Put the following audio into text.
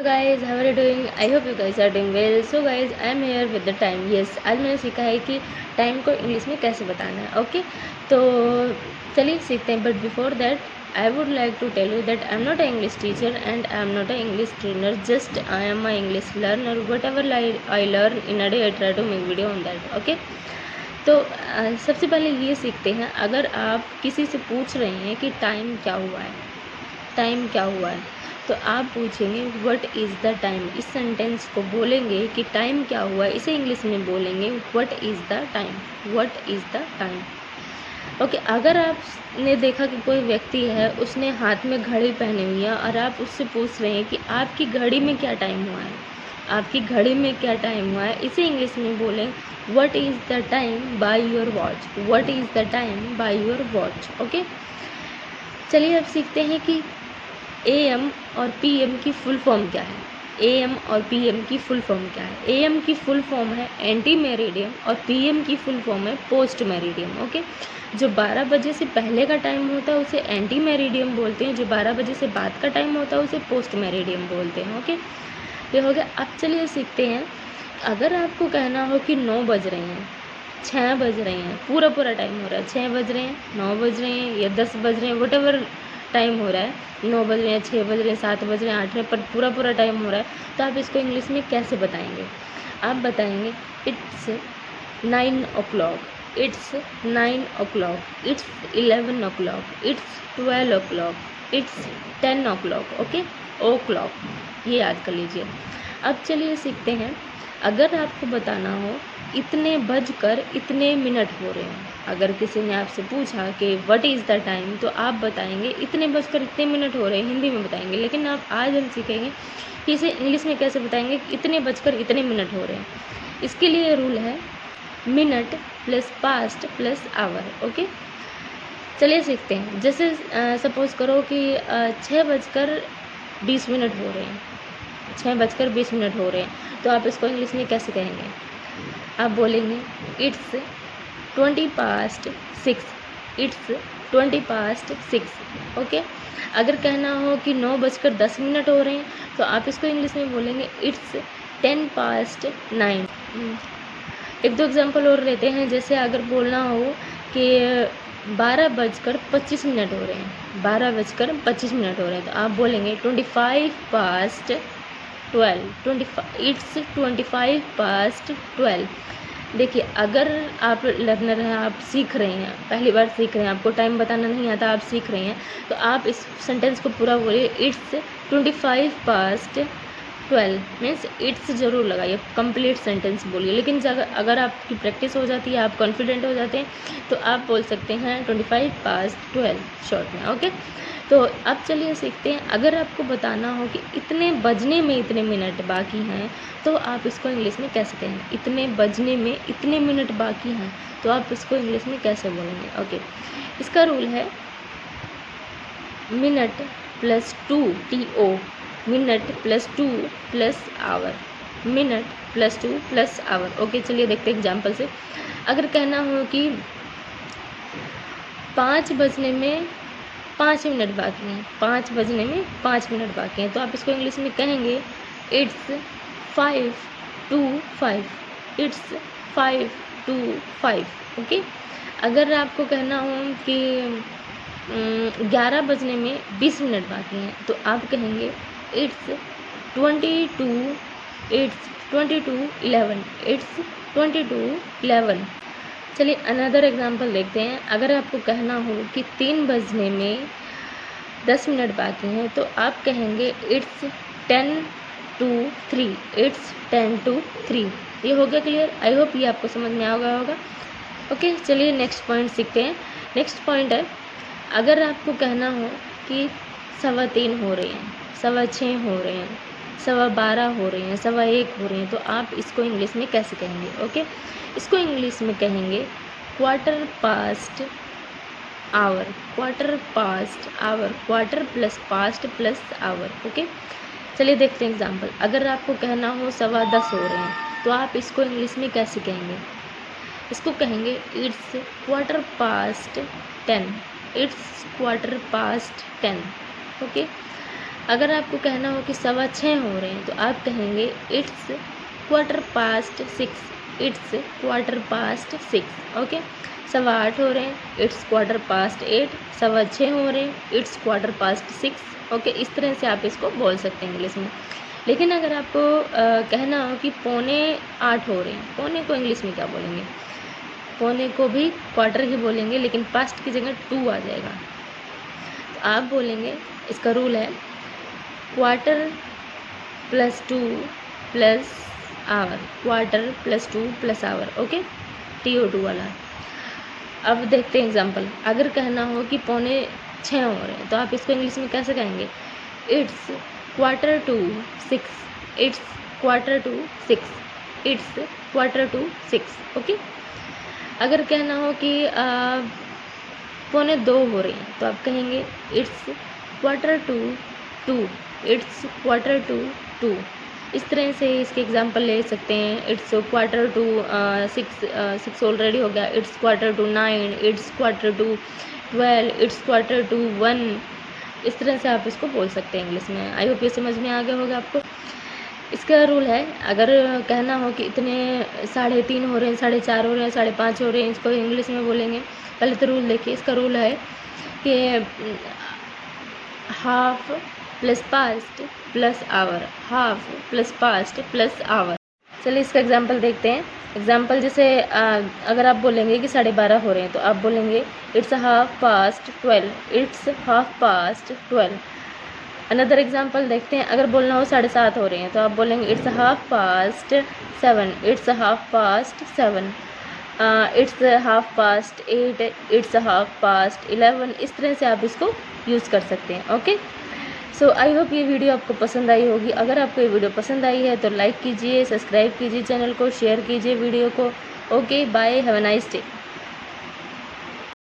guys, how are you doing? I hope you guys are doing well. So guys, I am here with the time. Yes, आज मैंने सीखा है कि time को English में कैसे बताना है. ओके, तो चलिए सीखते हैं. But before that I would like to tell you that I am not an English teacher and I am not an English trainer. Just I am an English learner. Whatever I learn in a day, I try to make video on that. Okay. तो सबसे पहले ये सीखते हैं. अगर आप किसी से पूछ रहे हैं कि टाइम क्या हुआ है, टाइम क्या हुआ है, तो आप पूछेंगे व्हाट इज़ द टाइम. इस सेंटेंस को बोलेंगे कि टाइम क्या हुआ है, इसे इंग्लिश में बोलेंगे what is the time, what is the time. Okay, अगर आपने देखा कि कोई व्यक्ति है, उसने हाथ में घड़ी पहनी हुई है और आप उससे पूछ रहे हैं कि आपकी घड़ी में क्या टाइम हुआ है, आपकी घड़ी में क्या टाइम हुआ है, इसे इंग्लिश में बोलें what is the time by your watch, what is the time by your watch. Okay, चलिए अब सीखते हैं कि AM और PM की फुल फॉर्म क्या है. AM और PM की फुल फॉर्म क्या है. AM की फुल फॉर्म है एंटी मेरिडियम और PM की फुल फॉर्म है पोस्ट मेरिडियम. ओके, जो 12 बजे से पहले का टाइम होता है उसे एंटी मेरिडियम बोलते हैं, जो 12 बजे से बाद का टाइम होता है उसे पोस्ट मेरिडियम बोलते हैं. ओके, ये हो गया. अब चलिए सीखते हैं. अगर आपको कहना हो कि 9 बज रहे हैं, 6 बज रहे हैं, पूरा टाइम हो रहा है, 6 बज रहे हैं, 9 बज रहे हैं या 10 बज रहे हैं, वटेवर टाइम हो रहा है, 9 बज रहे हैं, 6 बज रहे हैं, 7 बज रहे हैं, 8 बज रहे हैं, पर पूरा टाइम हो रहा है, तो आप इसको इंग्लिश में कैसे बताएंगे. आप बताएंगे it's 9 o'clock, it's 9 o'clock, it's 11 o'clock, it's 12 o'clock, it's 10 o'clock. Okay, o'clock, ये याद कर लीजिए. अब चलिए सीखते हैं. अगर आपको बताना हो इतने बजकर इतने मिनट हो रहे हैं, अगर किसी ने आपसे पूछा कि व्हाट इज़ द टाइम, तो आप बताएंगे इतने बजकर इतने मिनट हो रहे हैं, हिंदी में बताएंगे. लेकिन आज हम सीखेंगे कि इसे इंग्लिश में कैसे बताएंगे कि इतने बजकर इतने मिनट हो रहे हैं. इसके लिए रूल है minute plus past plus hour. Okay, चलिए सीखते हैं. जैसे सपोज़ करो कि 6 बजकर 20 मिनट हो रहे हैं, 6 बजकर 20 मिनट हो रहे हैं, तो आप इसको इंग्लिश में कैसे कहेंगे. आप बोलेंगे it's 20 past 6, it's 20 past 6. Okay, अगर कहना हो कि 9 बजकर 10 मिनट हो रहे हैं, तो आप इसको इंग्लिश में बोलेंगे इट्स 10 past 9. एक दो एग्जांपल और लेते हैं. जैसे अगर बोलना हो कि 12 बजकर 25 मिनट हो रहे हैं, 12 बजकर 25 मिनट हो रहे हैं, तो आप बोलेंगे 25 past 12, इट्स 25 past 12. देखिए, अगर आप लर्नर हैं, आप सीख रहे हैं, पहली बार सीख रहे हैं, आपको टाइम बताना नहीं आता, आप सीख रहे हैं, तो आप इस सेंटेंस को पूरा बोलिए इट्स 25 past 12. मीन्स इट्स ज़रूर लगाइए, कंप्लीट सेंटेंस बोलिए. लेकिन अगर आपकी प्रैक्टिस हो जाती है, आप कॉन्फिडेंट हो जाते हैं, तो आप बोल सकते हैं 25 past 12 शॉर्ट में. ओके, तो अब चलिए सीखते हैं. अगर आपको बताना हो कि इतने बजने में इतने मिनट बाकी हैं, तो आप इसको इंग्लिश में कैसे कहेंगे. इतने बजने में इतने मिनट बाकी हैं, तो आप इसको इंग्लिश में कैसे बोलेंगे. ओके, इसका रूल है minute plus 2 TO, minute plus 2 plus our, minute plus 2 plus hour. Okay, चलिए देखते हैं एग्जाम्पल से. अगर कहना हो कि 5 बजने में 5 मिनट बाकी हैं, 5 बजने में 5 मिनट बाकी हैं, तो आप इसको इंग्लिश में कहेंगे it's 5 to 5, it's 5 to 5. Okay, अगर आपको कहना हो कि 11 बजने में 20 मिनट बाकी हैं, तो आप कहेंगे इट्स 22 11, इट्स 22 11. चलिए अनदर एग्जांपल देखते हैं. अगर आपको कहना हो कि 3 बजने में 10 मिनट बाकी हैं, तो आप कहेंगे इट्स 10 to 3, इट्स 10 to 3. ये हो गया क्लियर. आई होप ये आपको समझ में आ गया होगा. ओके, चलिए नेक्स्ट पॉइंट सीखते हैं. नेक्स्ट पॉइंट है, अगर आपको कहना हो कि 3:15 हो रहे हैं, 6:15 हो रहे हैं, 12:15 हो रहे हैं, 1:15 हो रहे हैं, तो आप इसको इंग्लिश में कैसे कहेंगे. ओके, इसको इंग्लिश में कहेंगे quarter past hour, quarter past hour, quarter plus past plus hour. Okay, चलिए देखते हैं एग्जांपल. अगर आपको कहना हो 10:15 हो रहे हैं, तो आप इसको इंग्लिश में कैसे कहेंगे. इसको कहेंगे it's quarter past 10, it's quarter past 10. Okay, अगर आपको कहना हो कि 6:15 हो रहे हैं तो आप कहेंगे इट्स 6:15, इट्स 6:15, ओके। 8:15 हो रहे हैं, इट्स 8:15, 6:15 हो रहे हैं, इट्स 6:15, ओके। इस तरह से आप इसको बोल सकते हैं इंग्लिश में। लेकिन अगर आपको कहना हो कि 7:45 हो रहे हैं, पौने को इंग्लिश में क्या बोलेंगे? पौने को भी क्वार्टर ही बोलेंगे, लेकिन पास्ट की जगह 2 आ जाएगा। तो आप बोलेंगे, इसका रूल है quarter plus 2 plus our, quarter plus 2 plus hour, okay, TO2 वाला। अब देखते हैं एग्जांपल। अगर कहना हो कि 5:45 हो रहे हैं तो आप इसको इंग्लिश में कैसे कहेंगे? It's 5:45, it's 5:45, it's 5:45, okay. अगर कहना हो कि 1:45 हो रही हैं तो आप कहेंगे इट्स 1:45, इट्स 1:45। इस तरह से इसके एग्जांपल ले सकते हैं। इट्स 6:45 ऑलरेडी हो गया, इट्स 8:45, इट्स 12:45, इट्स 1:45। इस तरह से आप इसको बोल सकते हैं इंग्लिश में। आई होप ये समझ में आ गया होगा आपको। इसका रूल है, अगर कहना हो कि इतने 3:30 हो रहे हैं, 4:30 हो रहे हैं, 5:30 हो रहे हैं, इसको इंग्लिश में बोलेंगे। पहले तो रूल देखिए। इसका रूल है कि half plus past plus our, half plus past plus our. चलिए इसका एग्जांपल देखते हैं। एग्जांपल जैसे अगर आप बोलेंगे कि 12:30 हो रहे हैं तो आप बोलेंगे इट्स 12:30, इट्स 12:30। अनदर एग्जांपल देखते हैं। अगर बोलना हो 7:30 हो रहे हैं तो आप बोलेंगे इट्स 7:30, इट्स 7:30, इट्स 8:30, इट्स 11:30। इस तरह से आप इसको यूज़ कर सकते हैं, ओके। सो आई होप ये वीडियो आपको पसंद आई होगी। अगर आपको ये वीडियो पसंद आई है तो लाइक कीजिए, सब्सक्राइब कीजिए चैनल को, शेयर कीजिए वीडियो को। Okay, bye, have a nice day.